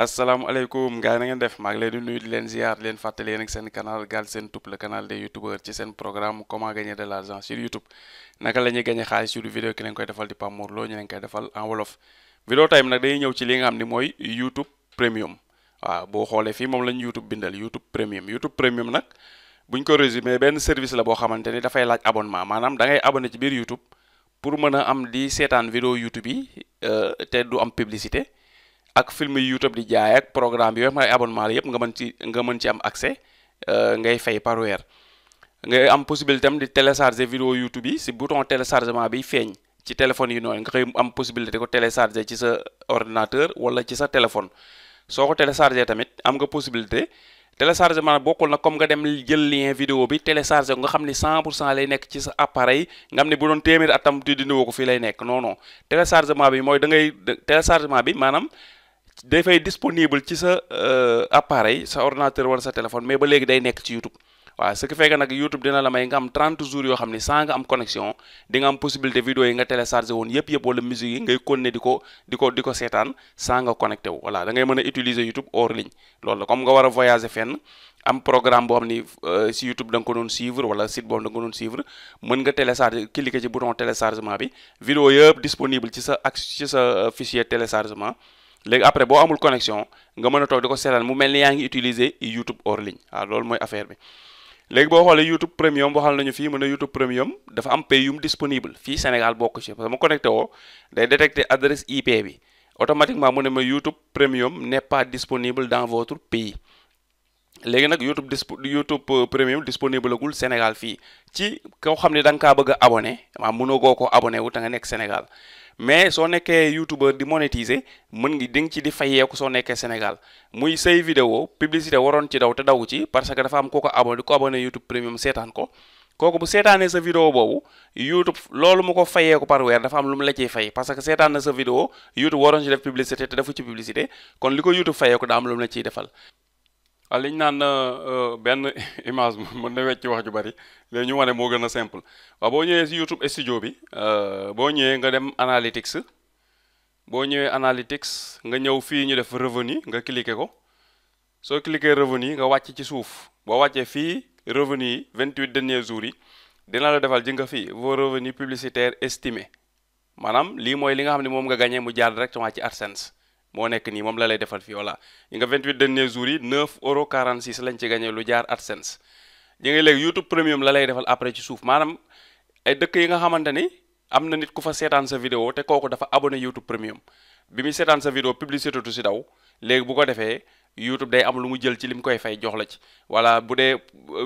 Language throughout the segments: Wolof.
asalaamaaleykum gars yi na ngeen def maa ngi leen di nuyu di leen ziar di leen fàttali yéen ak seen canal Galsen Tube le canal des youtubeurs ci seen programme comment gagner de l'argent sur YouTube naka la ñuy gagner xaalis sur vidéo ki leen koy defal di Pape Mor Lo ñu leen koy defal en wolof. vidéo time nag dañuy ñëw ci li nga xam ni mooy YouTube Premium waaw boo xoolee fii moom lañu YouTube bindal YouTube Premium nag buñ ko résumé benn service la boo xamante ni dafay laaj abonnement maanaam da ngay abonné ci biir YouTube pour mën a am di seetaan vidéo YouTube yi te du am publicité. ak film yi YouTube di jaay ak programme yooyu may abonnement la yëpp nga mën ci am accès ngay fay par weer ngay am possibilité am di télécharger vidéo YouTube yi si bouton téléchargement bi feeñ ci téléphone yi noonu nga xëy am possibilité ko télécharger ci sa ordinateur wala ci sa téléphone soo ko télécharger tamit am nga possibilité téléchargement bokkul na comme nga dem jël lien vidéo bi télécharger nga xam ni 100% lay nekk ci sa appareil nga xam ni bu doon téeméeri atam te dindi woo ko fii lay nekk non non téléchargement bi mooy téléchargement bi maanaam dafay disponible ci sa appareil sa ordinateur wala sa téléphone mais ba léegi day nekk ci YouTube waaw ce qui fait que nag YouTube dina la may nga am 30 jours yoo xam ni sans nga am connexion di nga am possibilité vidéo yi nga téléchargé woon yëpp wala musique yi ngay continuer di ko seetaan sans nga connecté wu voilà da ngay mën a utiliser YouTube hors ligne loolu la comme nga war a voyager fenn am programme boo xam ni si YouTube da nga ko doon suivre wala site boobu da nga ko doon suivre mën nga télécharger cliquer ci bouton téléchargement bi vidéo yëpp disponible ci sa fichier téléchargement léegi après boo amul connexion nga mën a toog di ko seetaan mu mel ni yaa ngi utiliser YouTube hors ligne waaw loolu mooy affaire bi léegi boo xoolee YouTube Premium waxal nañu fii mën a YouTube Premium dafa am payum disponible fii Sénégal bokk ci parce que ma connecté woo day détecter adresse IP bi automatiquement mu ne ma YouTube Premium n'est pas disponible dans votre pays léegi nag YouTube Premium disponible agul Sénégal fii ci koo xam ne da nga kaa bëgg a abonné maanaam mënoo goo ko abonné wu te nga nekk Sénégal mais soo nekkee youtubeur di monétiser mën ngi di nga ci di fayeeku soo nekkee Sénégal muy say vidéo publicité waroon ci daw te daw ci parce que dafa am ko abonné YouTube Premium seetaan ko kooku bu seetaanee sa vidéo boobu YouTube loolu mu ko fayeeku par weer dafa am lu mu la ciy fay parce que seetaan na sa vidéo YouTube waroon ci def publicité te defu ci publicité kon li ko YouTube fayeeku daa am lu mu la ciy defal waaw li ñu naan benn image mën na wecc wax ju bari léegi ñu wane moo gën a simple waaw boo ñëwee si YouTube studio bi boo ñëwee nga dem analytics nga ñëw fii ñu def revenu nga cliquer ko soo cliquer revenu nga wàcc ci suuf boo wàccee fii revenu yi 28 derniers jours yi dina la defal ji nga fii vos revenus publicitaires estimés maanaam lii mooy li nga xam ne moom nga gagné mu jaar directement ci AdSense moo nekk nii moom la lay defal fii voilà yi nga 28 derniers jours yi 9,46 lañ ci gagné lu jaar AdSense ji nga léegi YouTube Premium la lay defal après ci suuf maanaam ay dëkk yi nga xamante ni am na nit ku fa seetaan sa vidéo te kooku dafa abonné YouTube Premium bi muy seetaan sa vidéo publicité tu si daw léegi bu ko defee YouTube day am lu mu jël ci li mu koy fay jox la ci voilà bu dee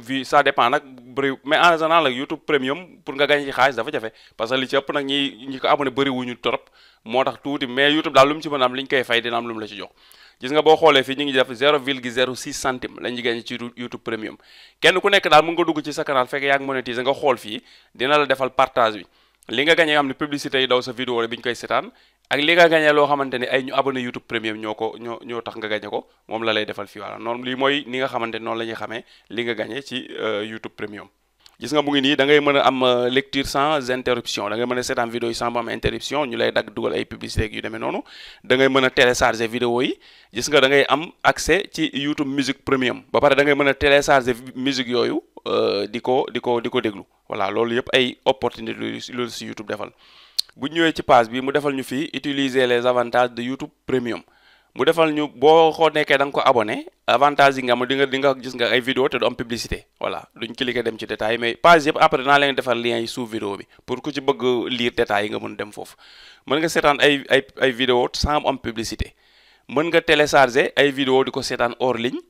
vie ça dépend nag bëri mais en général nag YouTube Premium pour nga gagné ci xaalis dafa jafe parce que li ci ëpp nag ñi ko abonné bëri wuñu trop moo tax tuuti mais YouTube daal lu mu ci mën a am li ñu koy fay dina am lu mu la ci jox gis nga boo xoolee fii ñu ngi def 0,06 centime la ñu gagné ci YouTube Premium kenn ku nekk daal mën nga dugg ci sa canal fekk yaa ngi monétiser nga xool fii dina la defal partage bi li nga gagné nga xam ne publicité yi daw sa vidéo la bi ñu koy seetaan ak li nga gagné loo xamante ni ay ñu abonné YouTube Premium ñoo tax nga gagné ko moom la lay defal fii voilà noonu lii mooy ni nga xamante ni noonu la ñuy xamee li nga gagné ci YouTube Premium gis nga mu ngi nii da ngay mën a am lecture sans interruption da ngay mën a seetaan vidéo yi sans am interruption ñu lay dagg dugal ay publicité yu demee noonu da ngay mën a télécharger vidéo yi gis nga da ngay am accès ci YouTube Music Premium ba pare da ngay mën a télécharger musique yooyu di ko déglu voilà loolu yëpp ay opportunité loolu si YouTube defal bu ñëwee ci page bi mu defal ñu fii utiliser les avantages de YouTube Premium mu defal ñu boo xoo nekkee da nga ko abonné avantage yi nga am di nga gis nga ay vidéo te du am publicité voilà duñ cliquer dem ci détail mais page yëpp après naa leen defal lien yi suuf vidéo bi pour ku ci bëgg lire détails yi nga mën dem foofu mën nga seetaan ay vidéo sans am publicité mën nga télécharger ay vidéo di ko seetaan hors ligne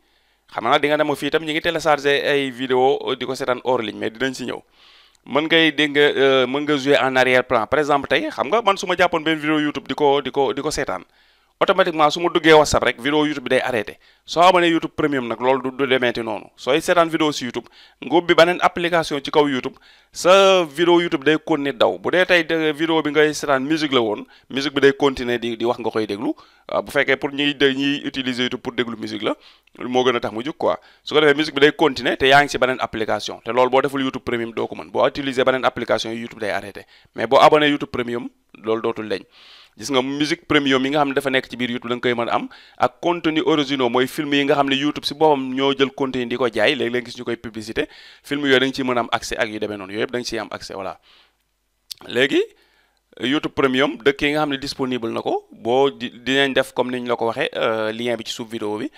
xam naa di nga dem fii itam ñi ngi télécharger ay vidéo di ko seetaan hors ligne mais dinañ si ñëw mën nga jouer en arrière plan par exemple tey xam nga man su ma jàppoon benn vidéo YouTube di ko seetaan automatiquement su ma duggee WhatsApp rek vidéo YouTube bi day arrêté soo abonné YouTube Premium nag loolu du demeeti noonu sooy seetaan vidéo si YouTube nga ubbi beneen application ci kaw YouTube sa vidéo YouTube day continuer daw bu dee tey vidéo bi ngay seetaan musique la woon musique bi day continuer di wax nga koy déglu bu fekkee pour ñiy utiliser YouTube pour déglu musique la moo gën a tax mu jóg quoi su ko defee musique bi day continuer te yaa ngi si beneen application te loolu boo deful YouTube Premium doo ko mën boo utiliser beneen application YouTube day arrêté mais boo abonné YouTube Premium loolu dootul deñ gis nga musique premium yi nga xam ne dafa nekk ci biir YouTube da nga koy mën a am ak contenu originaux mooy film yi nga xam ne YouTube si boppam ñoo jël contenu di ko jaay léegi-léeg gis ñu koy publicité film yooyu da nga ciy mën a am accès ak yu demee noonu yooyu yëpp da nga ciy am accès voilà léegi YouTube Premium dëkk yi nga xam ne disponible na ko boo dinañ def comme ni ñu la ko waxee lien bi ci suuf vidéo bi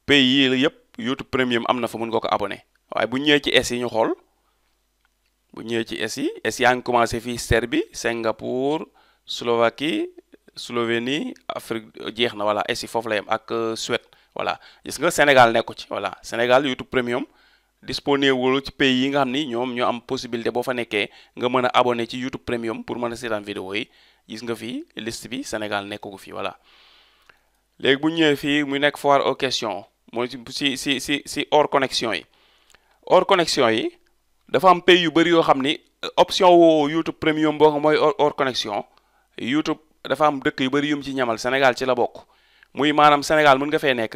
pays yi la yëpp YouTube Premium am na fa mën nga ko abonné waaye bu ñëwee ci es yi ñu xool bu ñëwee ci es yaa ngi commencé fii Serbie Singapour Slovaquie Slovénie Afrique jeex na voilà es yi foofu la yem ak Suède voilà gis nga Sénégal nekku ci voilà Sénégal YouTube Premium disponible ci pays yi nga xam ni ñoom ñoo am possibilité boo fa nekkee nga mën a abonné ci YouTube Premium pour mën a seetaan vidéo yi gis nga fii liste bi Sénégal nekk ko fii voilà léegi bu ñëwee fii mu nekk foire aux questions mooy si hors connexion yi hors connexion yi dafa am pays yu bëri yoo xam ni option woo YouTube Premium boo ko mooy hors connexion YouTube dafa am dëkk yu bëri yum ci ñamal Sénégal ci la bokk muy maanaam Sénégal mën nga fee nekk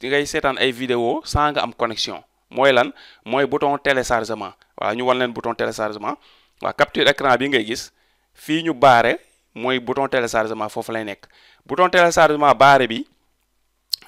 ngay seetaan ay vidéo sans nga am connexion mooy lan mooy bouton téléchargement voilà ñu wan leen bouton téléchargement waa capture écran bi ngay gis fii ñu baare mooy bouton téléchargement foofu lay nekk bouton téléchargement baare bi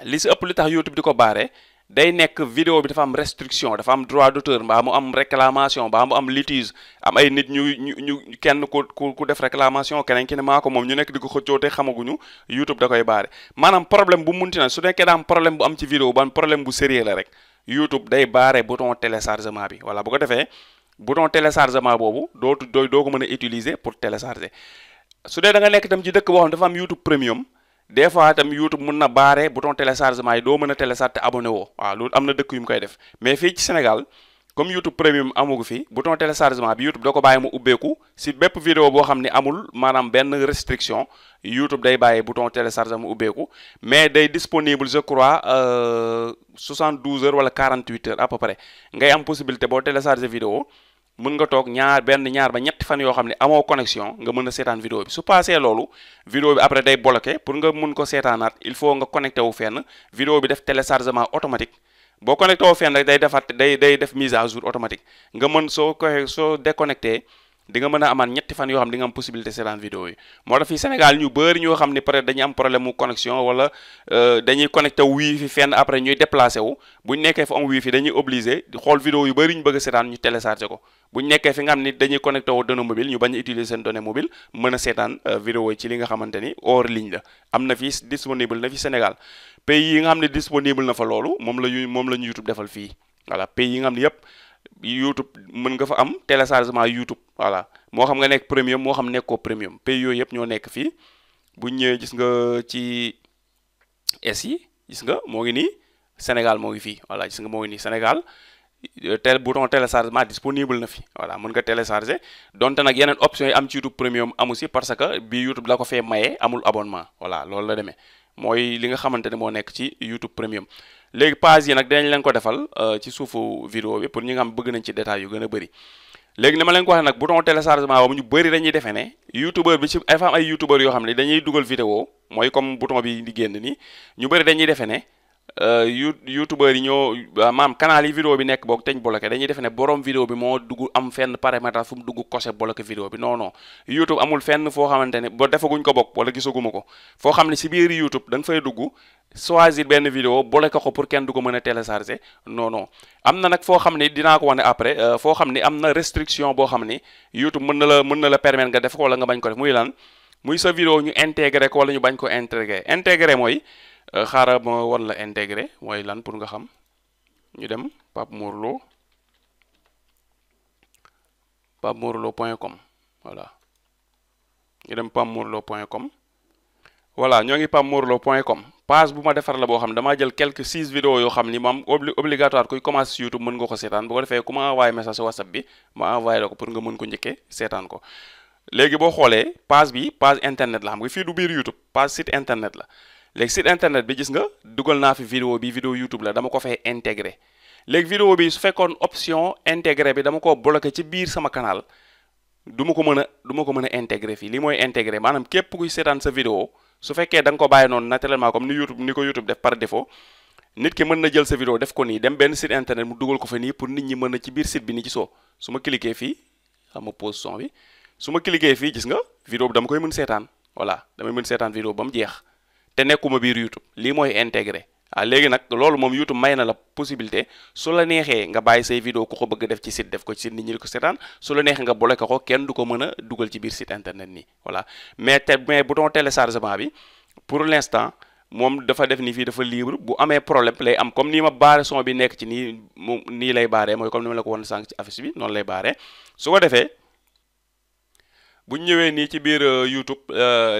li si ëpp li tax YouTube di ko baare day nekk vidéo bi dafa am restriction dafa am droit d'auteur mbaa mu am réclamation mbaa mu am litige am ay nit ñu kenn ku def réclamation keneen ki ne maa ko moom ñu nekk di ko xëccoo te xamaguñu YouTube da koy baare maanaam problème bu munti na su nekkee daa am problème bu am ci vidéo ban problème bu sérieux la rek YouTube day baare bouton téléchargement bi voilà bu ko defee bouton téléchargement boobu doo ko mën a utiliser pour télécharger su dee da nga nekk itam ci dëkk boo xam dafa am YouTube Premium des fois itam YouTube mun na baare bouton téléchargement yi doo mën a télécharger te abonné woo waaw loolu am na dëkk yu mu koy def mais fii ci Sénégal comme YouTube Premium amugu fi bouton téléchargement bi YouTube da ko bàyyi mu ubbeeku si bépp vidéo boo xam ne amul maanaam benn restriction YouTube day bàyyi bouton téléchargement mu ubbeeku mais day disponible je crois 72 heures wala 48 heures à peu près ngay am possibilité boo télécharger vidéo mën nga toog ñaar ba ñetti fan yoo xam ne amoo connexion nga mën a seetaan vidéo bi su passé loolu vidéo bi après day bloqué pour nga mun ko seetaanaat il faut nga connecté wu fenn vidéo bi def téléchargement automatique boo connecté wu fenn rek day def mise à jour automatique nga mën soo déconnecté di nga mën a amaat ñetti fan yoo xam di nga am possibilité seetaan vidéo yi moo tax fii Sénégal ñu bëri ñoo xam ne peut-être dañuy am problème mu connexion wala dañuy connecté wu wifi fenn après ñuy déplacé wu buñ nekkee fa am wifi dañuy obligé di xool vidéo yu bëri ñu bëgg a seetaan ñu téléchargé ko buñ nekkee fi nga xam ni dañuy connecté wu données mobile ñu bañ a utiliser seen données mobile mën a seetaan vidéo yi ci li nga xamante ni hors ligne la am na fii disponible na fi Sénégal pays yi nga xam ne disponible na fa loolu moom la ñu YouTube defal fii voilà pays yi nga xam ne yëpp YouTube mën nga fa am téléchargement YouTube voilà moo xam nga nekk premium moo xam nekkoo premium pays yooyu yëpp ñoo nekk fii bu ñëwee gis nga ci es yi gis nga moo ngi nii Sénégal moo ngi fii voilà gis nga moo ngi nii Sénégal bouton téléchargement disponible na fi voilà mën nga télécharger donte nag yeneen options yi am ci YouTube premium amu si parce que bi YouTube la ko fee maye amul abonnement voilà loolu la demee mooy li nga xamante ne moo nekk ci YouTube premium léegi page yi nag dinañ leen ko defal ci suufu vidéo bi pour ñi nga xam bëgg nañ ci détails yu gën a bëri léegi ni ma leen ko waxee nag bouton téléchargement boobu ñu bëri dañuy defee ne youtubeur bi ci ay fa am ay youtubeur yoo xam ne dañuy dugal vidéo mooy comme bouton bi di génn nii ñu bëri dañuy defee ne youtubeur yi ñoo maam canal yi vidéo bi nekk boog teñ bloqué dañuy defe ne borom vidéo bi moo dugg am fenn paramètre fu mu dugg coché bloqué vidéo bi non YouTube amul fenn foo xamante ne ba defaguñ ko bokk wala gisaguma ko foo xam ne si biir YouTube da nga fay dugg choisir benn vidéo bloqué ko pour kenn du ko mën a télécharger non am na nag foo xam ne dinaa ko wane après foo xam ne am na restriction boo xam ni YouTube mën na la permettre nga def ko wala nga bañ ko def muy lan muy sa vidéo ñu intégré ko wala ñu bañ ko intégré mooy xaaral ma wan la intégré mooy lan pour nga xam ñu dem Pape Morlo.com voilà ñu dem PapeMorlo.com voilà ñoo ngi PapeMorlo.com page bu ma defar la boo xam damaa jël quelques 6 vidéos yoo xam ni moom obligatoire kuy commencé si YouTube mën nga ko seetaan bu ko defee ku ma envoyé message si WhatsApp bi ma envoyé la ko pour nga mën ko njëkkee seetaan ko léegi boo xoolee page bi page internet la xam nga fii du biir YouTube page site internet la léegi site internet bi gis nga dugal naa fi vidéo YouTube la dama ko fay intégré léegi vidéo bi su fekkoon option intégré bi dama ko bloqué ci biir sama canal du ma ko mën a intégré fii li mooy intégré maanaam képp kuy seetaan sa vidéo su fekkee da nga ko bàyyi noonu naturellement comme ni ko YouTube def par défaut nit ki mën na jël sa vidéo def ko nii dem benn site internet mu dugal ko fa nii pour nit ñi mën a ci biir site bi ni ci soo su ma cliquer fii xam nga pause son bi su ma cliquer fii gis nga vidéo bi dama koy mën seetaan voilà damay mën seetaan vidéo ba mu jeex te nekkuma biir YouTube lii mooy intégré léegi nag loolu moom YouTube may na la possibilité su la neexee nga bàyyi say vidéo ku ko bëgg def ci site def ko ci site nit ñi di ko seetaan su la neexee nga bloqué ko kenn du ko mën a dugal ci biir site internet nii voilà mais bouton téléchargement bi pour l'instant moom dafa def ni fii dafa libre bu amee problème lay am comme ni ma baare son bi nekk ci nii moom nii lay baaree mooy comme ni ma la ko wan sànq ci affiche bi noonu lay baaree su ko defee bu ñu ñëwee nii ci biir YouTube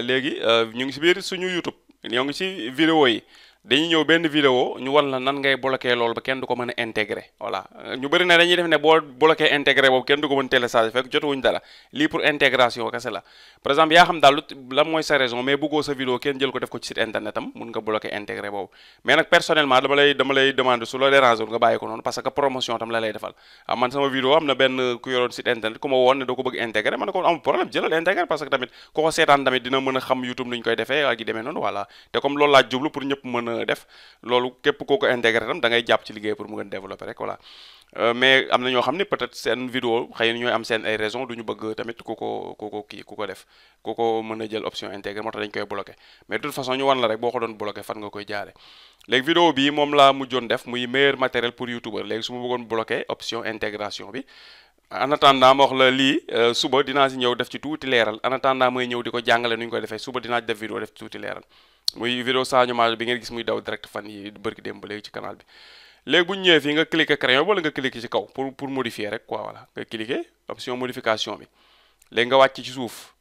léegi ñu ngi ci biir suñu YouTube ñoo ngi ci vidéo yi dañuy ñëw benn vidéo ñu wan la nan ngay bloqué loolu ba kenn du ko mën a intégré voilà ñu bëri ne dañuy def ne boo bloqué intégré boobu kenn du ko mën télécharger fekk jotuwuñ dara lii pour intégration kese la par exemple yaa xam daal lan mooy sa raison mais bëggoo sa vidéo kenn jël ko def ko ci site internet am mun nga bloqué intégré boobu mais nag personnellement dama lay demander su la déranger nga bàyyi ko noonu parce que promotion tam la lay defal man sama vidéo am na benn ku yoroon site internet ku ma woon ne doo ko bëgg intégré man ne ko amul problème jëlal intégré parce que tamit ku ko seetaan tamit dina mën a xam YouTube nuñ koy defee ak yi demee noonu voilà te comme loolu laa jublu pour ñëpp mën a def loolu képp koo ko intégré tam da ngay jàpp ci liggéey pour mu gën développer rek voilà mais am na ñoo xam ne peut-être seen vidéo xëy na ñooy am seen ay raison du ñu bëgg tamit ku ko def ku ko mën a jël option intégré moo tax dañ koy bloqué mais de toute façon ñu wan la rek boo ko doon bloqué fan nga koy jaare léegi vidéo bi moom laa mujjoon def muy meilleur matériel pour youtubeur léegi su ma bëggoon bloqué option intégration bi en attendant ma wax la lii suba dinaa si ñëw def ci tuuti leeral en attendant may ñëw di ko jàngale nu ñu koy defee suba dinaa def vidéo def ci tuuti leeral muy vidéo Sadio Mané bi ngeen gis muy daw direct fan yi bërki dem ba léegi ci canal bi léegi bu ñu ñëwee fii nga cliquer crayon wala nga cliquer ci kaw pour modifier rek quoi voilà nga cliquer option modification bi léegi nga wàcc ci suuf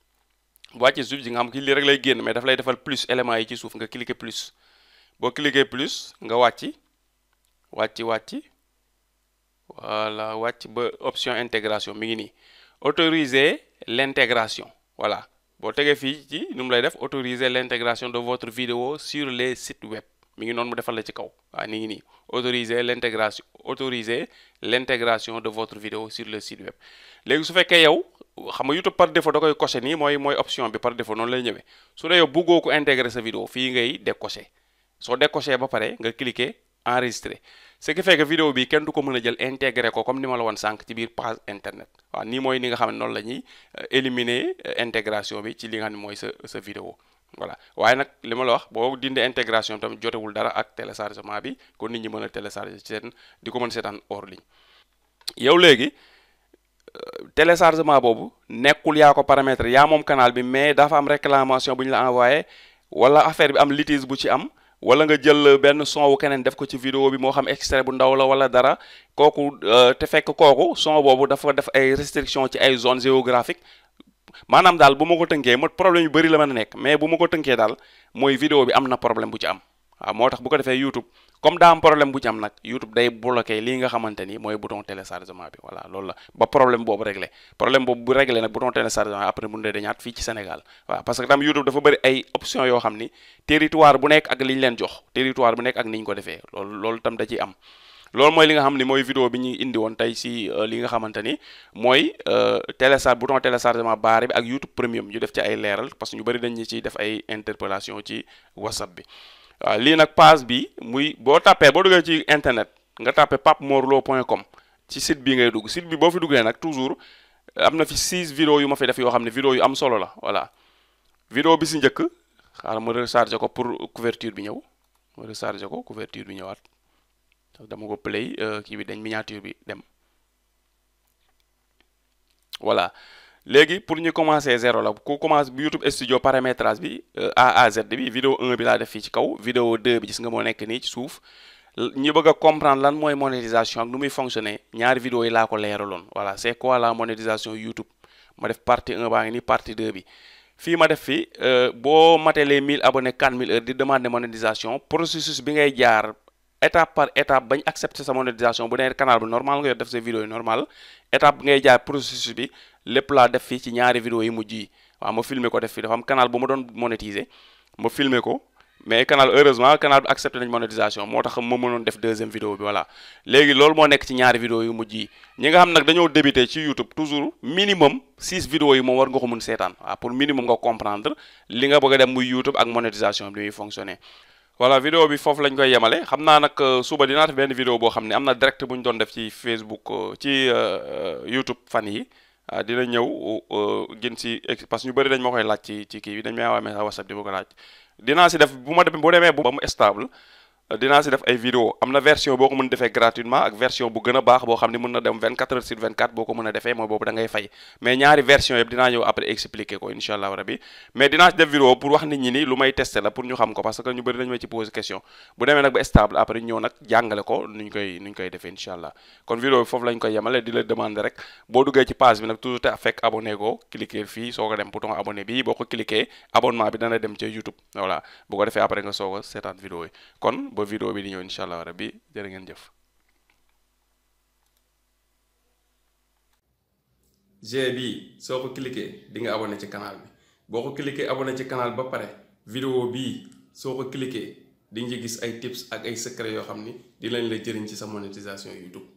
bu wàcc ci suuf ji nga xam ki lii rek lay génn mais daf lay defal plus éléments yi ci suuf nga cliquer plus boo cliquer plus nga wàcc voilà wàcc ba option intégration mi ngi nii autoriser l'intégration voilà boo tegee fii ci nu mu lay def autoriser l'intégration de votre vidéo sur les sites web mi ngi noonu mu defal la ci kaw waaw ni ngi nii autoriser l'intégration de votre vidéo sur le site web léegi su fekkee yow xam nga YouTube par défaut da koy coché nii mooy option bi par défaut noonu lay ñëwee su dee yow bëggoo ko intégrer sa vidéo fii ngay décoché soo décoché ba pare nga cliquer enregistrer ce qui fait que vidéo bi kenn du ko mën a jël intégré ko comme ni ma la woon sànq ci biir page internet waaw nii mooy ni nga xam ne noonu la ñuy éliminer intégration bi ci li nga xam ne mooy sa vidéo voilà waaye nag li ma la wax boo dindee intégration tamit jotewul dara ak téléchargement bi kon nit ñi mën a télécharger ci seen di ko mën seetaan hors ligne yow léegi téléchargement boobu nekkul yaa ko paramètre yaa moom canal bi mais dafa am réclamation bu ñu la envoyé wala affaire bi am litige bu ci am wala nga jël benn son wu keneen def ko ci vidéo bi moo xam extrait bu ndaw la wala dara kooku te fekk kooku son boobu dafa def ay restriction ci ay zone géographique maanaam daal bu ma ko tënkee ma problème yu bëri la mën a nekk mais bu ma ko tënkee daal mooy vidéo bi am na problème bu ci am waaw moo tax bu ko defee YouTube comme daa am problème bu ci am nag YouTube day bloqué lii nga xamante ni mooy bouton téléchargement bi voilà loolu la ba problème boobu réglé problème boobu bu réglé nag bouton téléchargement après mun dee dañaat fii ci Sénégal waaw parce que tam YouTube dafa bëri ay option yoo xam ni territoire bu nekk ak li ñu leen jox territoire bu nekk ak ni ñu ko defee loolu tam da ciy am loolu mooy li nga xam ni mooy vidéo bi ñuy indi woon tey si li nga xamante ni mooy bouton téléchargement barre bi ak YouTube Premium ñu def ci ay leeral parce que ñu bëri dañu ciy def ay interpellation ci WhatsApp bi waaw lii nag page bi muy boo duggee ci internet nga tapé papemorlo.com ci site bi ngay dugg site bi boo fi duggee nag toujours am na fi 6 vidéo yu ma fi def yoo xam ne vidéo yu am solo la voilà vidéo bi si njëkk xaaral ma rechargé ko pour couverture bi ñëw ma rechargé ko couverture bi ñëwaat dama ko play kii bi dañ miniature bi dem voilà léegi pour ñu commencer zéro la ku commence bu YouTube studio paramétrage bi A à Z bi vidéo 1 bi laa def fii ci kaw vidéo 2 bi gis nga moo nekk nii ci suuf ñi bëgg a comprendre lan mooy monétisation ak nu muy fonctionner ñaari vidéo yi laa ko leeraloon voilà c'est quoi la monétisation YouTube ma def partie 1 baa ngi nii partie 2 bi fii ma def fi boo matelee 1000 abonnés 4000 heures di demander monétisation processus bi ngay jaar étape par étape bañ accepter sa monétisation bu dee canal bu normal nga yor def sa vidéo yi normal étape bi ngay jaar processus bi lépp laa def fii ci ñaari vidéo yi mujj yi waaw ma filmer ko def fii dafa am canal bu ma doon monétiser ma filmer ko mais canal heureusement canal bi accepté nañ monétisation moo tax ma mënoon def deuxième vidéo bi voilà léegi loolu moo nekk ci ñaari vidéo yu mujj yi ñi nga xam nag dañoo débuté ci YouTube toujours minimum 6 vidéos yi moom war nga ko mën seetaan waaw pour minimum nga comprendre li nga bëgg a dem muy YouTube ak monétisation bi muy fonctionner voilà vidéo bi foofu lañ koy yemale xam naa nag suba dinaa def benn vidéo boo xam ne am na direct bu ñu doon def ci Facebook ci YouTube fan yi dina ñëw gën si parce que ñu bëri dañ ma koy laaj ci kii bi dañ may envoyer message WhatsApp di ma ko laaj dinaa si def bu demee ba mu stable dinaa si def ay vidéo am na version boo ko mën defee gratuitement ak version bu gën a baax boo xam ne mën na dem 24 heures sur 24 boo ko mën a defee mooy boobu da ngay fay mais ñaari version yëpp dinaa ñëw après expliquer ko incha allah rabi mais dinaa si def vidéo pour wax nit ñi ni lu may testé la pour ñu xam ko parce que ñu bëri dañu may ci poser question bu demee nag ba stable après ñëw nag jàngale ko nuñ koy defee incha allah kon vidéo bi foofu lañ koy yemale di la demander rek boo duggee ci page bi nag toujours te fekk abonné ko cliquer fii soo ko dem bouton abonné bi boo ko cliquer abonnement bi dana dem ca YouTube voilà bu ko defee après nga soog a seetaan vidéo yi kon ba vidéo bi di ñëw incha allah rabbi jërë ngeen jëf. G bii soo ko cliquer di nga abonné ci canal bi boo ko cliquer abonné ci canal ba pare vidéo bii soo ko cliquer di nga gis ay tips ak ay secret yoo xam ni di lañ la jëriñ ci sa monétisation YouTube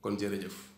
kon jërëjëf.